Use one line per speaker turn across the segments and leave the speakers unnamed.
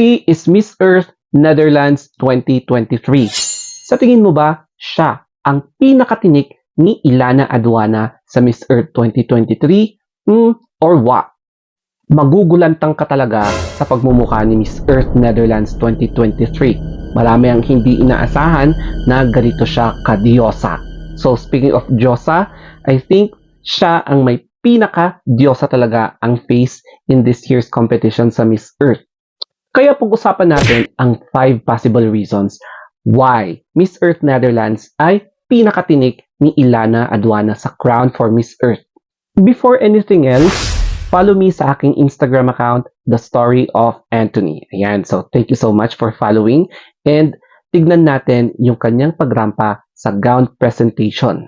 She is Miss Earth Netherlands 2023. Sa tingin mo ba siya ang pinakatinik ni Ilana Aduana sa Miss Earth 2023? Or what? Magugulantang ka talaga sa pagmumukha ni Miss Earth Netherlands 2023. Marami ang hindi inaasahan na ganito siya kadiyosa. So speaking of diyosa, I think siya ang may pinaka-diyosa talaga ang face in this year's competition sa Miss Earth. Kaya pag-usapan natin ang 5 possible reasons why Miss Earth Netherlands ay pinakatinik ni Ilana Aduana sa crown for Miss Earth. Before anything else, follow me sa aking Instagram account, The Story of Anthony. Ayan, so thank you so much for following and tignan natin yung kanyang pagrampa sa gown presentation.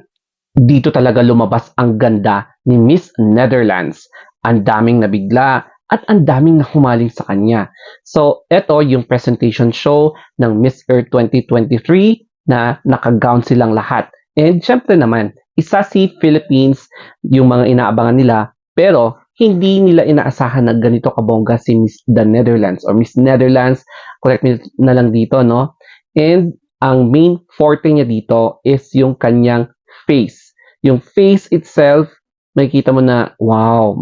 Dito talaga lumabas ang ganda ni Miss Netherlands. Ang daming nabigla at ang daming nahumaling sa kanya. So, ito yung presentation show ng Miss Earth 2023 na naka-gown silang lahat. And syempre naman, isa si Philippines yung mga inaabangan nila, pero hindi nila inaasahan na ganito kabongga si Miss the Netherlands or Miss Netherlands, correct me na lang dito, no? And ang main forte niya dito is yung kanyang face. Yung face itself, makikita mo na, wow,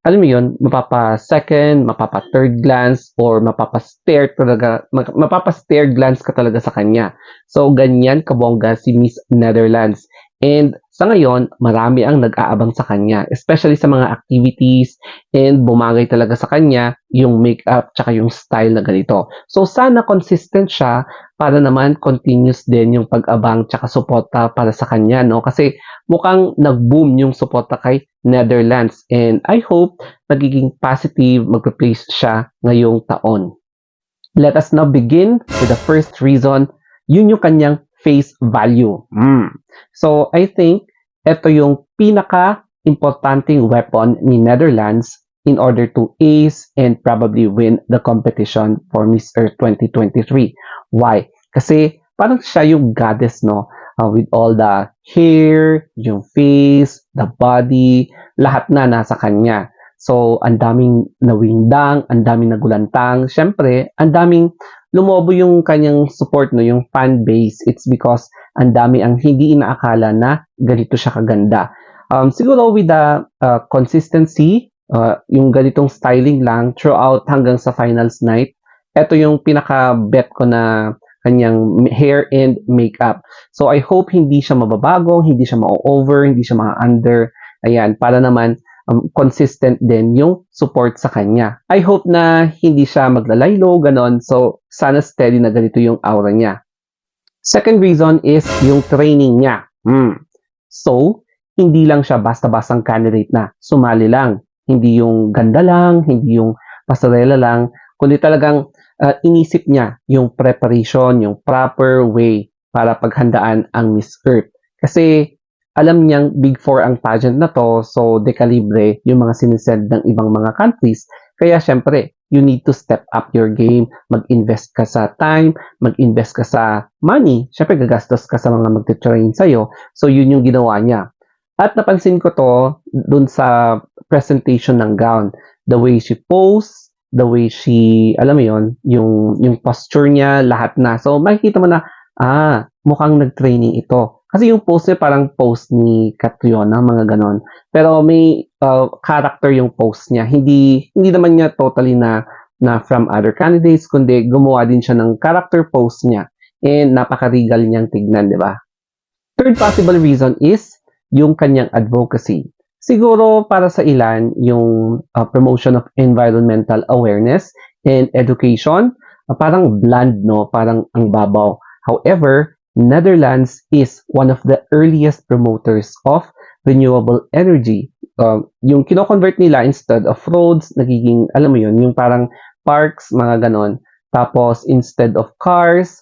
alam mo yun, mapapa-second, mapapa-third glance, or mapapa-stare glance ka talaga sa kanya. So, ganyan kabongga si Miss Netherlands. And sa ngayon, marami ang nag-aabang sa kanya, especially sa mga activities, and bumagay talaga sa kanya yung makeup tsaka yung style na ganito. So, sana consistent siya para naman continuous din yung pag-abang tsaka suporta para sa kanya, no? Kasi mukhang nag-boom yung suporta kay Netherlands, and I hope magiging positive, mag-replace siya ngayong taon. Let us now begin with the first reason, yun yung kanyang face value. So, I think ito yung pinaka-importanting weapon ni Netherlands in order to ace and probably win the competition for Miss Earth 2023. Why? Kasi parang siya yung goddess, no? With all the hair, yung face, the body, lahat na nasa kanya. So, ang daming nawindang, ang daming nagulantang. Siyempre, ang daming lumobo yung kanyang support, no, yung fan base. It's because ang dami ang hindi inaakala na ganito siya kaganda. Siguro with the consistency, yung ganitong styling lang throughout hanggang sa finals night, ito yung pinaka-bet ko na kanyang hair and makeup. So I hope hindi siya mababago, hindi siya ma-over, hindi siya ma-under. Ayan, para naman consistent din yung support sa kanya. I hope na hindi siya maglalaylo, ganon. So sana steady na ganito yung aura niya. Second reason is yung training niya. So, hindi lang siya basta-bastang candidate na sumali lang. Hindi yung ganda lang, hindi yung pasarela lang, kundi talagang inisip niya yung preparation, yung proper way para paghandaan ang Miss Earth. Kasi alam niyang Big 4 ang pageant na to, so dekalibre yung mga sinisend ng ibang mga countries. Kaya syempre, you need to step up your game, mag-invest ka sa time, mag-invest ka sa money, syempre gagastos ka sa mga magte-train sa'yo. So yun yung ginawa niya. At napansin ko to dun sa presentation ng gown, the way she pose, the way she, alam mo yon, yung posture niya, lahat na. So, makikita mo na, mukhang nag-training ito. Kasi yung pose niya parang pose ni Catriona, mga ganon. Pero may character yung pose niya. Hindi naman niya totally na from other candidates, kundi gumawa din siya ng character pose niya. And napaka-regal niyang tignan, di ba? Third possible reason is yung kanyang advocacy. Siguro para sa ilan, yung promotion of environmental awareness and education, parang bland, no? Parang ang babaw. However, Netherlands is one of the earliest promoters of renewable energy. Yung kino-convert nila instead of roads, nagiging, alam mo yun, yung parang parks, mga ganon. Tapos, instead of cars,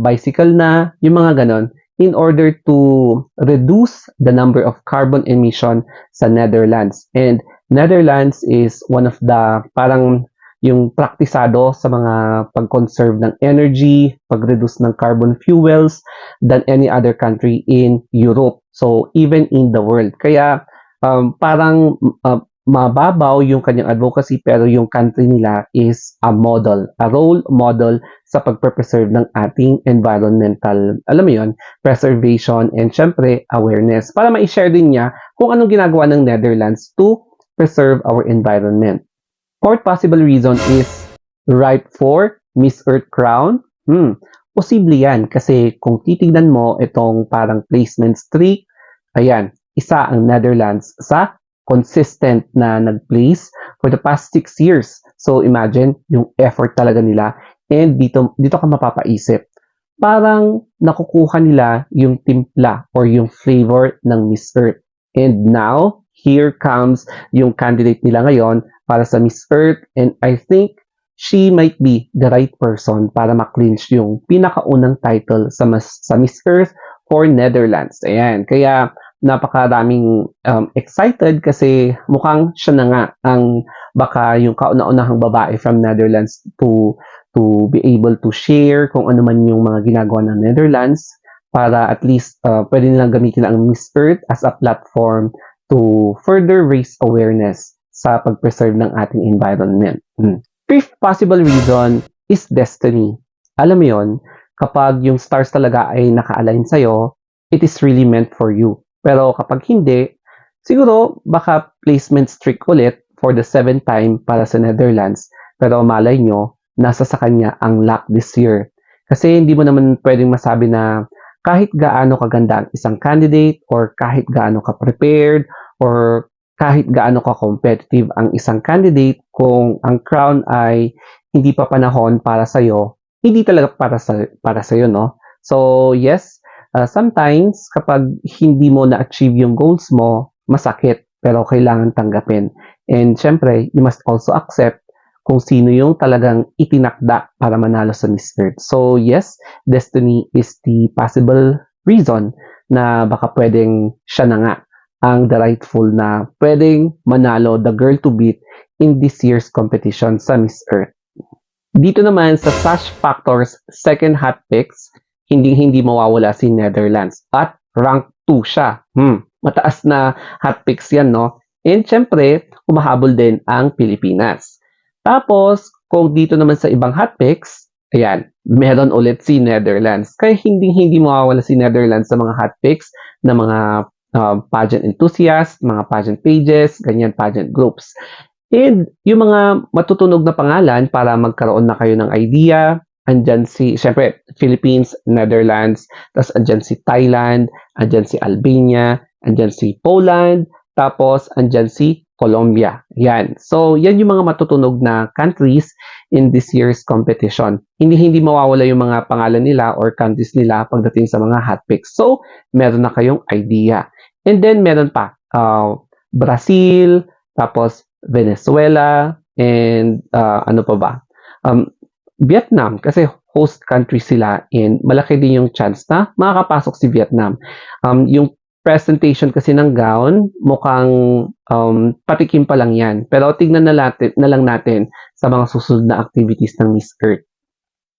bicycle na, yung mga ganon, in order to reduce the number of carbon emission sa Netherlands. And Netherlands is one of the parang yung praktisado sa mga pag-conserve ng energy, pag-reduce ng carbon fuels than any other country in Europe. So even in the world. Kaya parang mababaw yung kanyang advocacy pero yung country nila is a model, a role model sa pagpreserve ng ating environmental, alam mo yun, preservation and syempre awareness para ma-share din niya kung anong ginagawa ng Netherlands to preserve our environment. Fourth possible reason is ripe for Miss Earth crown. Posible yan kasi kung titignan mo itong parang placement streak, ayan, isa ang Netherlands sa consistent na nag-place for the past 6 years. So imagine yung effort talaga nila and dito ka mapapaisip. Parang nakukuha nila yung timpla or yung flavor ng Miss Earth. And now, here comes yung candidate nila ngayon para sa Miss Earth and I think she might be the right person para ma-clinch yung pinakaunang title sa Miss Earth for Netherlands. Ayan, kaya napakaraming excited kasi mukhang siya na nga ang baka yung kauna-unahang babae from Netherlands to be able to share kung ano man yung mga ginagawa ng Netherlands para at least pwede nilang gamitin ang Miss Earth as a platform to further raise awareness sa pag-preserve ng ating environment. Fifth possible reason is destiny. Alam mo yon, kapag yung stars talaga ay naka-align sa'yo, it is really meant for you. Pero kapag hindi, siguro baka placement streak ulit for the 7th time para sa Netherlands. Pero malay nyo, nasa sa kanya ang luck this year. Kasi hindi mo naman pwedeng masabi na kahit gaano kaganda ang isang candidate or kahit gaano ka prepared or kahit gaano ka competitive ang isang candidate, kung ang crown ay hindi pa panahon para sa'yo, hindi talaga para sa'yo, no? So, yes, sometimes kapag hindi mo na-achieve yung goals mo, masakit, pero kailangan tanggapin. And syempre, you must also accept kung sino yung talagang itinakda para manalo sa Miss Earth. So yes, destiny is the possible reason na baka pwedeng siya na nga ang the rightful na pwedeng manalo, the girl to beat in this year's competition sa Miss Earth. Dito naman sa Sash Factors second hot picks, hindi mawawala si Netherlands at rank 2 siya. Mataas na hot picks yan, no? And syempre, humahabol din ang Pilipinas. Tapos, kung dito naman sa ibang hot picks, ayan, meron ulit si Netherlands. Kaya hindi mawawala si Netherlands sa mga hot picks na mga pageant enthusiasts, mga pageant pages, ganyan, pageant groups. And yung mga matutunog na pangalan para magkaroon na kayo ng idea, andyan syempre, Philippines, Netherlands, tapos andyan si Thailand, andyan si Albania, andyan si Poland, tapos andyan si Colombia. Yan. So, yan yung mga matutunog na countries in this year's competition. Hindi mawawala yung mga pangalan nila or countries nila pagdating sa mga hot picks. So, meron na kayong idea. And then, meron pa Brazil, tapos Venezuela, and ano pa ba? Vietnam, kasi host country sila and malaki din yung chance na makakapasok si Vietnam. Yung presentation kasi ng gown, mukhang patikim pa lang yan. Pero tignan na lang natin sa mga susunod na activities ng Miss Earth.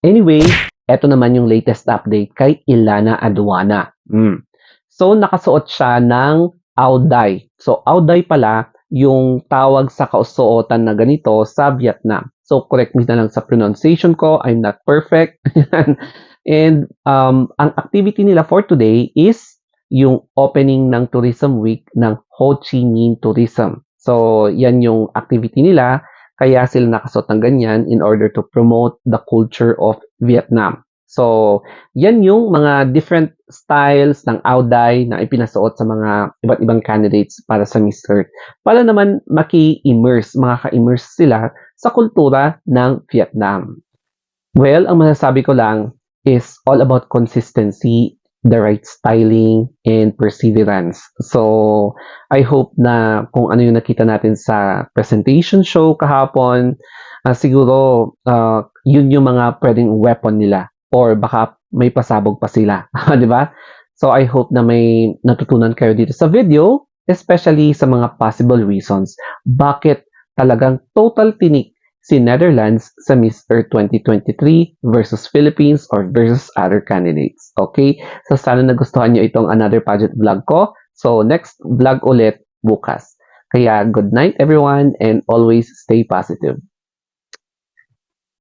Anyway, eto naman yung latest update kay Ilana Aduana. So, nakasuot siya ng Auday. So, Auday pala yung tawag sa kausuotan na ganito sa Vietnam. So, correct me na lang sa pronunciation ko. I'm not perfect. And ang activity nila for today is yung opening ng tourism week ng Ho Chi Minh Tourism. So, yan yung activity nila. Kaya sila nakasuot ng ganyan in order to promote the culture of Vietnam. So, yan yung mga different styles ng Auday na ipinasuot sa mga iba't ibang candidates para sa Miss Earth. Para naman makaka-immerse sila sa kultura ng Vietnam. Well, ang masasabi ko lang is all about consistency, the right styling, and perseverance. So, I hope na kung ano yung nakita natin sa presentation show kahapon, siguro yun yung mga pwedeng weapon nila or baka may pasabog pa sila. Di ba? So, I hope na may natutunan kayo dito sa video, especially sa mga possible reasons. Bakit talagang total tinik si Netherlands sa Miss Earth 2023 versus Philippines or versus other candidates. Okay? So, sana nagustuhan nyo itong another pageant vlog ko. So, next vlog ulit bukas. Kaya good night everyone and always stay positive.